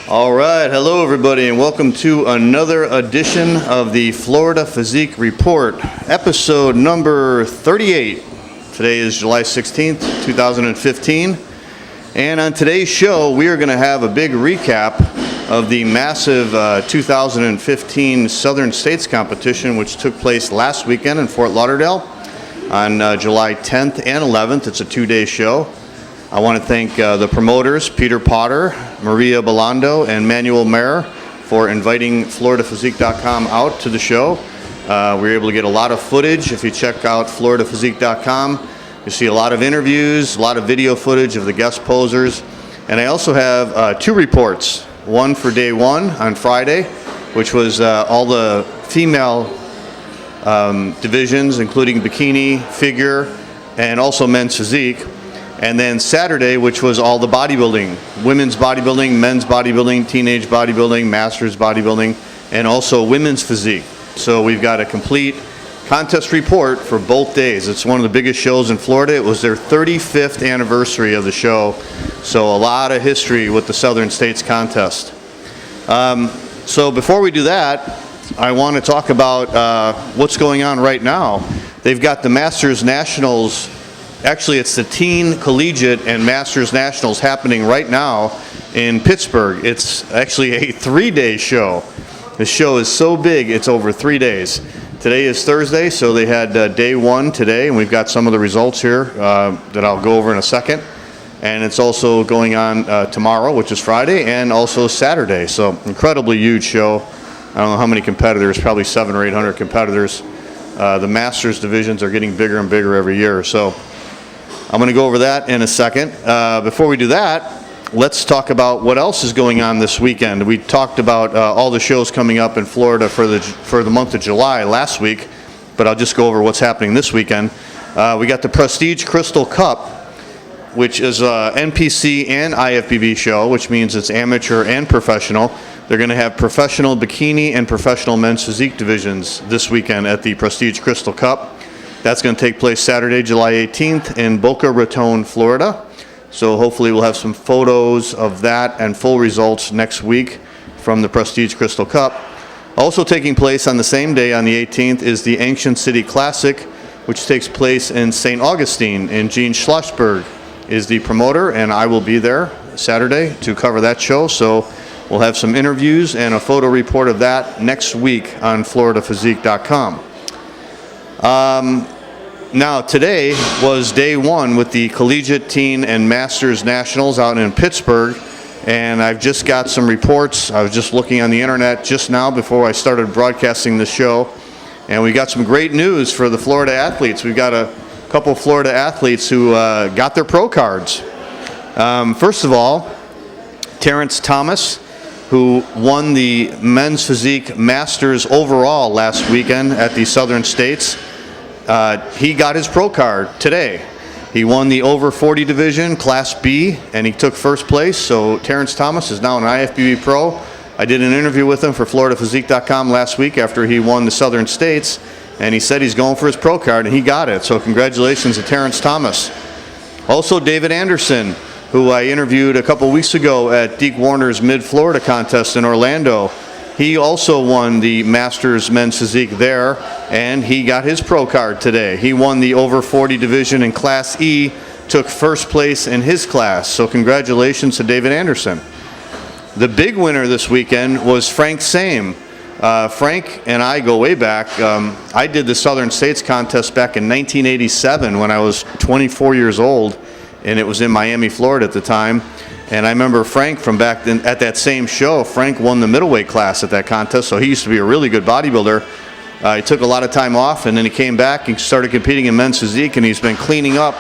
All right, hello everybody, and welcome to another edition of the Florida Physique Report, episode number 38. Today is July 16th, 2015, and on today's show, we are going to have a big recap of the massive 2015 Southern States competition, which took place last weekend in Fort Lauderdale on July 10th and 11th. It's a two-day show. I want to thank the promoters, Peter Potter, Maria Belando, and Manuel Mayer for inviting FloridaPhysique.com out to the show. We were able to get a lot of footage. If you check out FloridaPhysique.com, you see a lot of interviews, a lot of video footage of the guest posers. And I also have two reports, one for day one on Friday, which was all the female divisions, including bikini, figure, and also men's physique. And then Saturday, which was all the bodybuilding, women's bodybuilding, men's bodybuilding, teenage bodybuilding, masters bodybuilding, and also women's physique. So we've got a complete contest report for both days. It's one of the biggest shows in Florida. It was their 35th anniversary of the show. So a lot of history with the Southern States contest. So before we do that, I want to talk about what's going on right now. They've got the Masters Nationals. Actually, it's the Teen, Collegiate, and Masters Nationals happening right now in Pittsburgh. It's actually a three-day show. The show is so big, it's over 3 days. Today is Thursday, so they had day one today, and we've got some of the results here that I'll go over in a second. And it's also going on tomorrow, which is Friday, and also Saturday. So incredibly huge show. I don't know how many competitors, probably 700 or 800 competitors. The Masters divisions are getting bigger and bigger every year. So I'm going to go over that in a second. Before we do that, let's talk about what else is going on this weekend. We talked about all the shows coming up in Florida for the month of July last week, but I'll just go over what's happening this weekend. We got the Prestige Crystal Cup, which is a NPC and IFBB show, which means it's amateur and professional. They're going to have professional bikini and professional men's physique divisions this weekend at the Prestige Crystal Cup. That's going to take place Saturday, July 18th in Boca Raton, Florida. So hopefully we'll have some photos of that and full results next week from the Prestige Crystal Cup. Also taking place on the same day, on the 18th, is the Ancient City Classic, which takes place in St. Augustine. And Gene Schlossberg is the promoter, and I will be there Saturday to cover that show. So we'll have some interviews and a photo report of that next week on FloridaPhysique.com. Now, today was day one with the Collegiate, Teen, and Masters Nationals out in Pittsburgh, and I've just got some reports. I was just looking on the internet just now before I started broadcasting the show, and we got some great news for the Florida athletes. We've got a couple Florida athletes who got their pro cards. First of all, Terrence Thomas, who won the men's physique masters overall last weekend at the Southern States. He got his pro card today. He won the over 40 division, Class B, and he took first place. So Terrence Thomas is now an IFBB pro. I did an interview with him for FloridaPhysique.com last week after he won the Southern States, and he said he's going for his pro card, and he got it. So congratulations to Terrence Thomas. Also, David Anderson, who I interviewed a couple weeks ago at Deke Warner's Mid-Florida contest in Orlando. He also won the Masters Men's Physique there, and he got his pro card today. He won the over 40 division in Class E, took first place in his class. So congratulations to David Anderson. The big winner this weekend was Frank Same. Frank and I go way back. I did the Southern States contest back in 1987 when I was 24 years old, and it was in Miami, Florida at the time. And I remember Frank from back then at that same show. Frank won the middleweight class at that contest, so he used to be a really good bodybuilder. He took a lot of time off, and then he came back and started competing in men's physique, and he's been cleaning up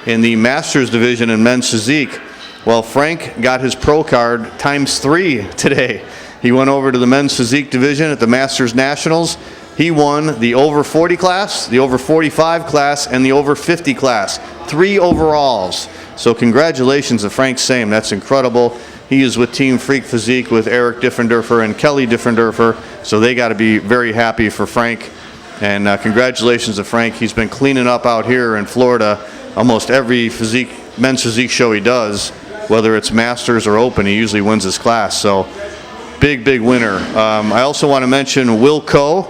in the Masters division in men's physique. Well, Frank got his pro card ×3 today. He went over to the men's physique division at the Masters Nationals. He won the over 40 class, the over 45 class, and the over 50 class. 3 overalls. So congratulations to Frank Same. That's incredible. He is with Team Freak Physique with Eric Diffenderfer and Kelly Diffenderfer. So they got to be very happy for Frank. And congratulations to Frank. He's been cleaning up out here in Florida almost every men's physique show he does. whether it's Masters or Open, he usually wins his class. So big winner. I also want to mention Will Coe,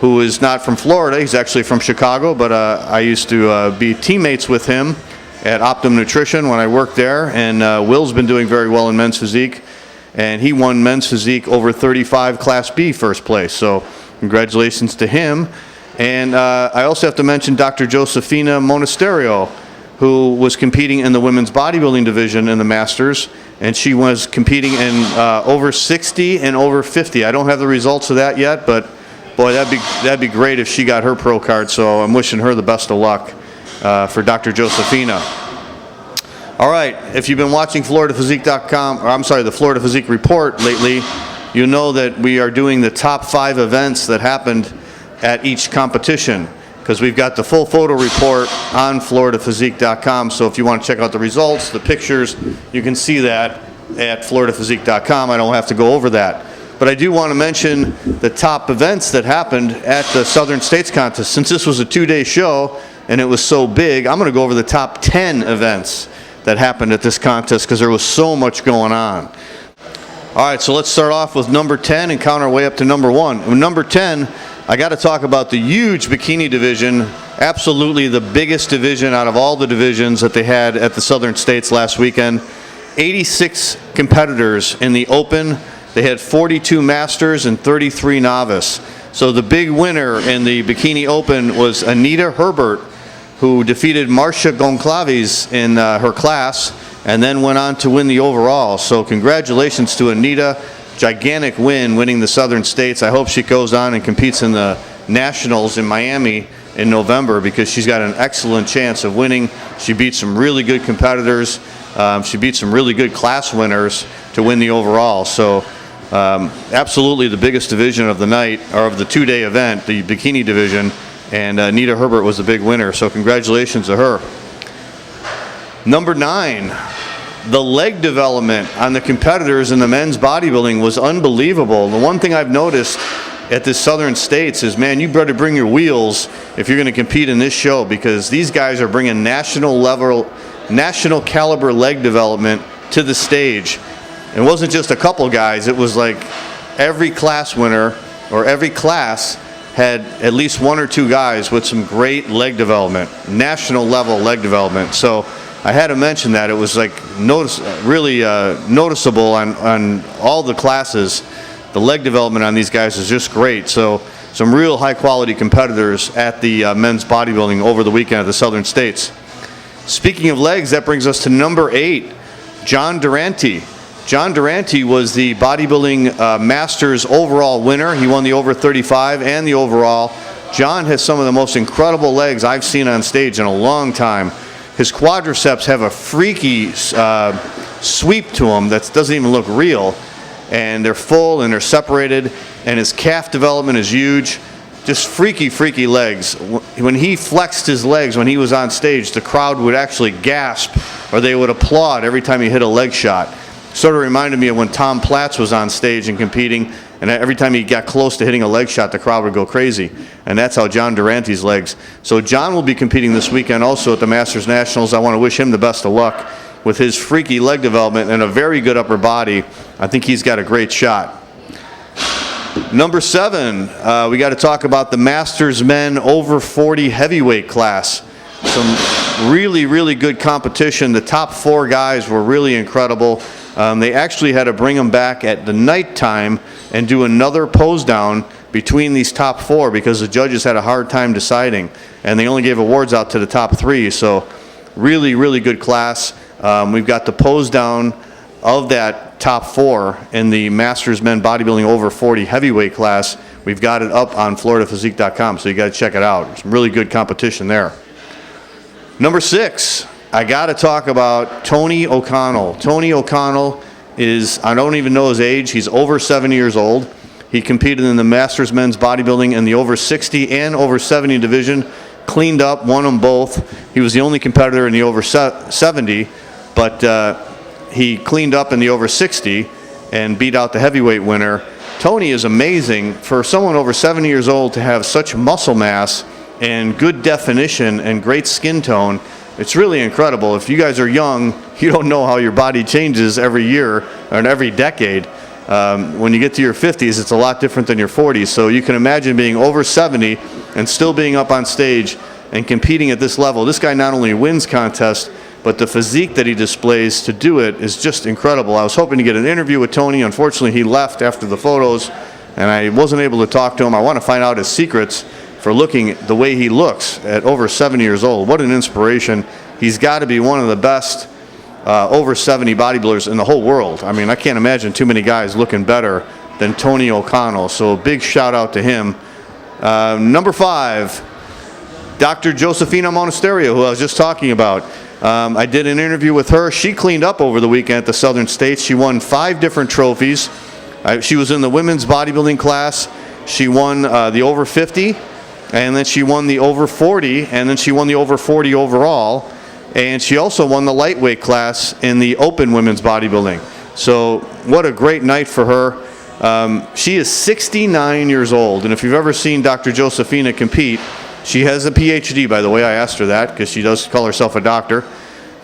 who is not from Florida. He's actually from Chicago, but I used to be teammates with him at Optimum Nutrition when I worked there. And Will's been doing very well in men's physique, and he won men's physique over 35 Class B first place. So congratulations to him. And I also have to mention Dr. Josefina Monasterio, who was competing in the women's bodybuilding division in the Masters, and she was competing in over 60 and over 50. I don't have the results of that yet, but boy, that'd be great if she got her pro card. So I'm wishing her the best of luck for Dr. Josefina. All right, if you've been watching FloridaPhysique.com, or I'm sorry, the Florida Physique Report lately, you know that we are doing the top 5 events that happened at each competition, because we've got the full photo report on FloridaPhysique.com. So if you want to check out the results, the pictures, you can see that at FloridaPhysique.com. I don't have to go over that. But I do want to mention the top events that happened at the Southern States contest. Since this was a 2-day show and it was so big, I'm going to go over the top 10 events that happened at this contest because there was so much going on. All right, so let's start off with number 10 and count our way up to number 1. With number 10, I got to talk about the huge bikini division, absolutely the biggest division out of all the divisions that they had at the Southern States last weekend. 86 competitors in the open. They had 42 masters and 33 novice. So the big winner in the bikini open was Anita Herbert, who defeated Marcia Goncalves in her class and then went on to win the overall. So congratulations to Anita. Gigantic win, winning the Southern States. I hope she goes on and competes in the Nationals in Miami in November, because she's got an excellent chance of winning. She beat some really good competitors. She beat some really good class winners to win the overall. So absolutely the biggest division of the night, or of the 2-day event, the bikini division, and Anita Herbert was the big winner. So congratulations to her. Number 9. The leg development on the competitors in the men's bodybuilding was unbelievable. The one thing I've noticed at this Southern States is, man, you better bring your wheels if you're going to compete in this show, because these guys are bringing national caliber leg development to the stage. It wasn't just a couple guys. It was like every class winner, or every class had at least 1 or 2 guys with some great leg development, national level leg development. So I had to mention that. It was like really noticeable on all the classes. The leg development on these guys is just great. So some real high quality competitors at the men's bodybuilding over the weekend at the Southern States. Speaking of legs, that brings us to number 8, John Durante. John Durante was the bodybuilding Masters overall winner. He won the over 35 and the overall. John has some of the most incredible legs I've seen on stage in a long time. His quadriceps have a freaky sweep to them that doesn't even look real, and they're full and they're separated, and his calf development is huge. Just freaky legs. When he flexed his legs when he was on stage, the crowd would actually gasp, or they would applaud every time he hit a leg shot. Sort of reminded me of when Tom Platz was on stage and competing, and every time he got close to hitting a leg shot, the crowd would go crazy. And that's how John Durante's legs. So John will be competing this weekend also at the Masters Nationals. I want to wish him the best of luck with his freaky leg development and a very good upper body. I think he's got a great shot. Number 7, we got to talk about the Masters men over 40 heavyweight class. Some really good competition. The top 4 guys were really incredible. They actually had to bring them back at the night time and do another pose down between these top 4 because the judges had a hard time deciding, and they only gave awards out to the top 3. So really good class. We've got the pose down of that top 4 in the Masters men bodybuilding over 40 heavyweight class. We've got it up on FloridaPhysique.com, so you got to check it out. Some really good competition there. Number 6. I got to talk about Tony O'Connell. Tony O'Connell is, I don't even know his age, he's over 70 years old. He competed in the Masters men's bodybuilding in the over 60 and over 70 division, cleaned up, won them both. He was the only competitor in the over 70, but he cleaned up in the over 60 and beat out the heavyweight winner. Tony is amazing for someone over 70 years old to have such muscle mass and good definition and great skin tone. It's really incredible. If you guys are young, you don't know how your body changes every year and every decade. When you get to your 50s, it's a lot different than your 40s. So you can imagine being over 70 and still being up on stage and competing at this level. This guy not only wins contests, but the physique that he displays to do it is just incredible. I was hoping to get an interview with Tony. Unfortunately, he left after the photos, and I wasn't able to talk to him. I want to find out his secrets for looking the way he looks at over 70 years old. What an inspiration. He's got to be one of the best over 70 bodybuilders in the whole world. I mean, I can't imagine too many guys looking better than Tony OConnell. So big shout out to him. Number 5, Dr. Josefina Monasterio, who I was just talking about. I did an interview with her. She cleaned up over the weekend at the Southern States. She won 5 different trophies. She was in the women's bodybuilding class. She won the over 50, and then she won the over 40, and then she won the over 40 overall. And she also won the lightweight class in the open women's bodybuilding. So what a great night for her. She is 69 years old, and if you've ever seen Dr. Josefina compete, she has a PhD, by the way. I asked her that because she does call herself a doctor.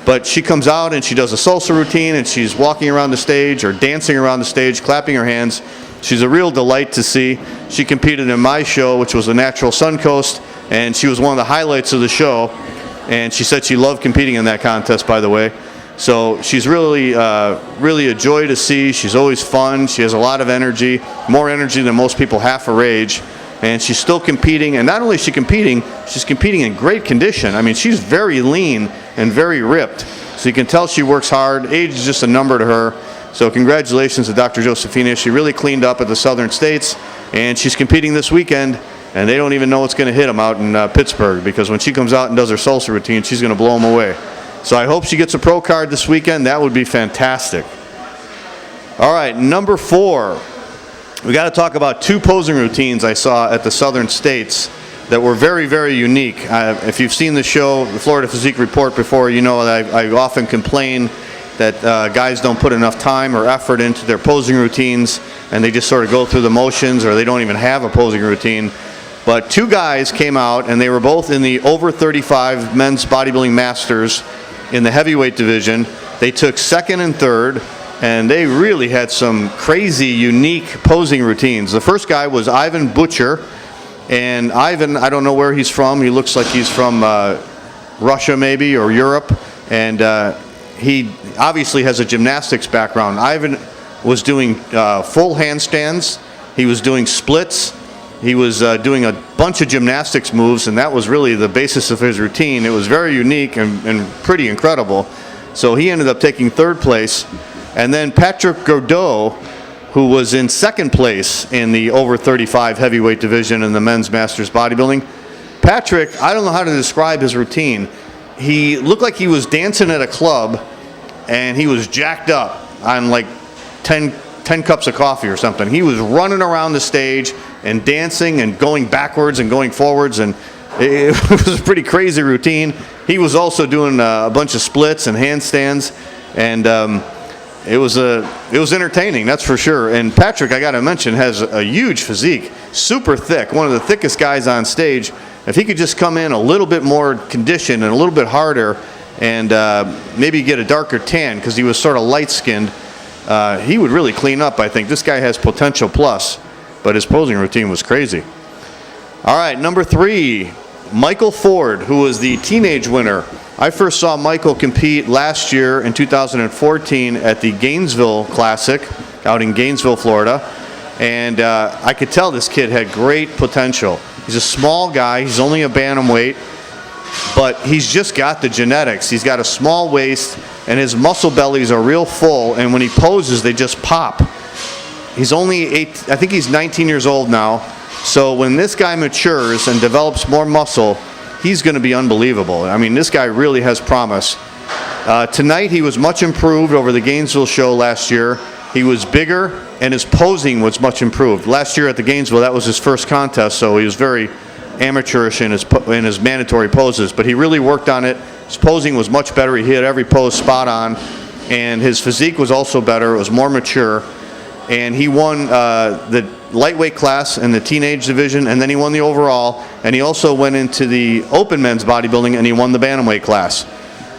But she comes out and she does a salsa routine, and she's walking around the stage or dancing around the stage, clapping her hands. She's a real delight to see. She competed in my show, which was the Natural Suncoast, and she was one of the highlights of the show. And she said she loved competing in that contest, by the way. So she's really a joy to see. She's always fun. She has a lot of energy, more energy than most people half her age. And she's still competing, and not only is she competing, she's competing in great condition. I mean, she's very lean and very ripped, so you can tell she works hard. Age is just a number to her. So congratulations to Dr. Josefina. She really cleaned up at the Southern States, and she's competing this weekend, and they don't even know what's going to hit them out in Pittsburgh, because when she comes out and does her salsa routine, she's going to blow them away. So I hope she gets a pro card this weekend. That would be fantastic. All right, number 4. We got to talk about 2 posing routines I saw at the Southern States that were very, very unique. If you've seen the show, the Florida Physique Report, before, you know that I often complain that guys don't put enough time or effort into their posing routines, and they just sort of go through the motions, or they don't even have a posing routine. But 2 guys came out, and they were both in the over 35 men's bodybuilding masters in the heavyweight division. They took 2nd and 3rd. And they really had some crazy, unique posing routines. The first guy was Ivan Butcher. And Ivan, I don't know where he's from. He looks like he's from Russia maybe, or Europe. And he obviously has a gymnastics background. Ivan was doing full handstands. He was doing splits. He was doing a bunch of gymnastics moves, and that was really the basis of his routine. It was very unique and pretty incredible. So he ended up taking 3rd place. And then Patrick Godot, who was in 2nd place in the over 35 heavyweight division in the men's masters bodybuilding. Patrick, I don't know how to describe his routine. He looked like he was dancing at a club, and he was jacked up on like 10 cups of coffee or something. He was running around the stage and dancing and going backwards and going forwards, and it was a pretty crazy routine. He was also doing a bunch of splits and handstands, and it was entertaining, that's for sure. And Patrick, I got to mention, has a huge physique, super thick, one of the thickest guys on stage. If he could just come in a little bit more conditioned and a little bit harder, and maybe get a darker tan, because he was sort of light-skinned, he would really clean up, I think. This guy has potential plus, but his posing routine was crazy. All right, number 3, Michael Ford, who was the teenage winner. I first saw Michael compete last year in 2014 at the Gainesville Classic out in Gainesville, Florida. And I could tell this kid had great potential. He's a small guy. He's only a bantamweight, but he's just got the genetics. He's got a small waist, and his muscle bellies are real full, and when he poses, they just pop. He's only I think he's 19 years old now. So when this guy matures and develops more muscle, he's going to be unbelievable. I mean, this guy really has promise. Tonight, he was much improved over the Gainesville show last year. He was bigger, and his posing was much improved. Last year at the Gainesville, that was his first contest, so he was very amateurish in his mandatory poses. But he really worked on it. His posing was much better. He hit every pose spot on, and his physique was also better. It was more mature. And he won the lightweight class in the teenage division, and then he won the overall, and he also went into the open men's bodybuilding, and he won the bantamweight class.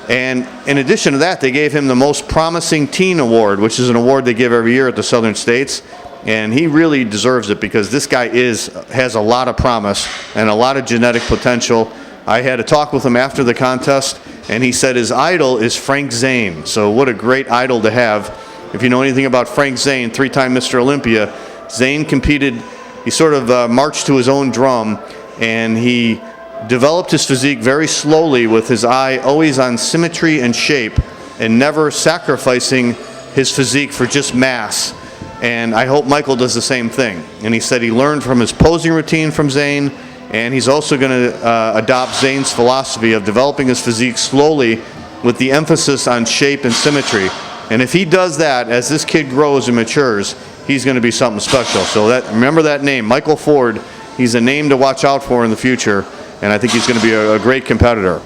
And in addition to that, they gave him the Most Promising Teen Award, which is an award they give every year at the Southern States. And he really deserves it because this guy has a lot of promise and a lot of genetic potential. I had a talk with him after the contest, and he said his idol is Frank Zane. So what a great idol to have. If you know anything about Frank Zane, three-time Mr. Olympia, Zane competed, he sort of marched to his own drum, and he developed his physique very slowly with his eye always on symmetry and shape and never sacrificing his physique for just mass. And I hope Michael does the same thing. And he said he learned from his posing routine from Zane, and he's also going to adopt Zane's philosophy of developing his physique slowly with the emphasis on shape and symmetry. And if he does that, as this kid grows and matures, he's going to be something special. So remember that name, Michael Ford. He's a name to watch out for in the future, and I think he's going to be a great competitor.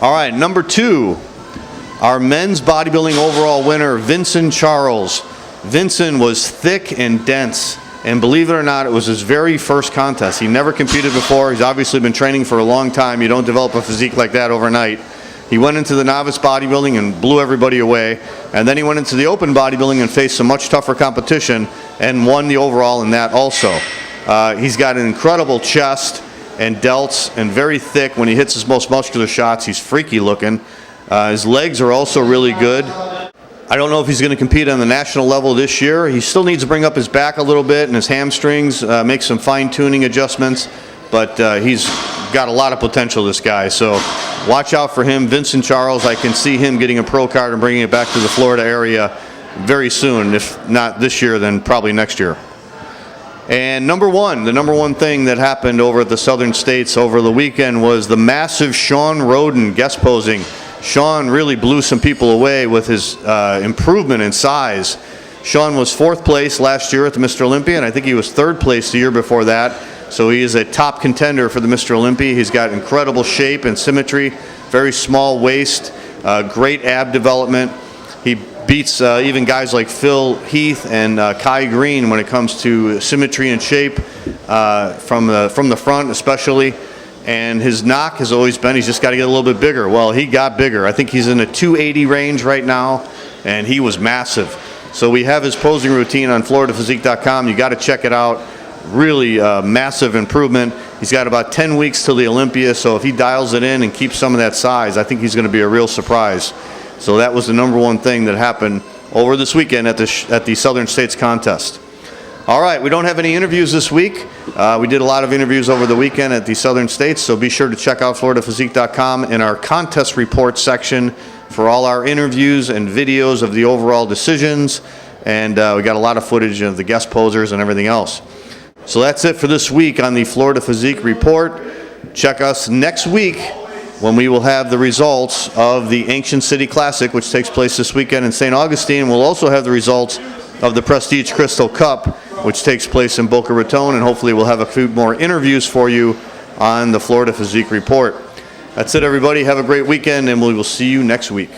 All right, number 2. Our men's bodybuilding overall winner, Vincent Charles. Vincent was thick and dense, and believe it or not, it was his very first contest. He never competed before. He's obviously been training for a long time. You don't develop a physique like that overnight. He went into the novice bodybuilding and blew everybody away, and then he went into the open bodybuilding and faced some much tougher competition and won the overall in that also. He's got an incredible chest and delts and very thick. When he hits his most muscular shots, he's freaky looking. His legs are also really good. I don't know if he's going to compete on the national level this year. He still needs to bring up his back a little bit and his hamstrings, make some fine-tuning adjustments, but he's got a lot of potential, this guy. So watch out for him. Vincent Charles, I can see him getting a pro card and bringing it back to the Florida area very soon. If not this year, then probably next year. And the number one thing that happened over at the Southern States over the weekend was the massive Sean Roden guest posing. Sean really blew some people away with his improvement in size. Sean was 4th place last year at the Mr. Olympia, and I think he was 3rd place the year before that. So he is a top contender for the Mr. Olympia. He's got incredible shape and symmetry, very small waist, great ab development. He beats even guys like Phil Heath and Kai Green when it comes to symmetry and shape from the front especially. And his knock has always been he's just got to get a little bit bigger. Well, he got bigger. I think he's in the 280 range right now, and he was massive. So we have his posing routine on FloridaPhysique.com. You got to check it out. Really massive improvement. He's got about 10 weeks till the Olympia, so if he dials it in and keeps some of that size, I think he's going to be a real surprise. So that was the number one thing that happened over this weekend at the Southern States contest. All right, we don't have any interviews this week. We did a lot of interviews over the weekend at the Southern States, so be sure to check out FloridaPhysique.com in our contest report section for all our interviews and videos of the overall decisions, and we got a lot of footage of the guest posers and everything else. So that's it for this week on the Florida Physique Report. Check us next week when we will have the results of the Ancient City Classic, which takes place this weekend in St. Augustine. We'll also have the results of the Prestige Crystal Cup, which takes place in Boca Raton, and hopefully we'll have a few more interviews for you on the Florida Physique Report. That's it, everybody. Have a great weekend, and we will see you next week.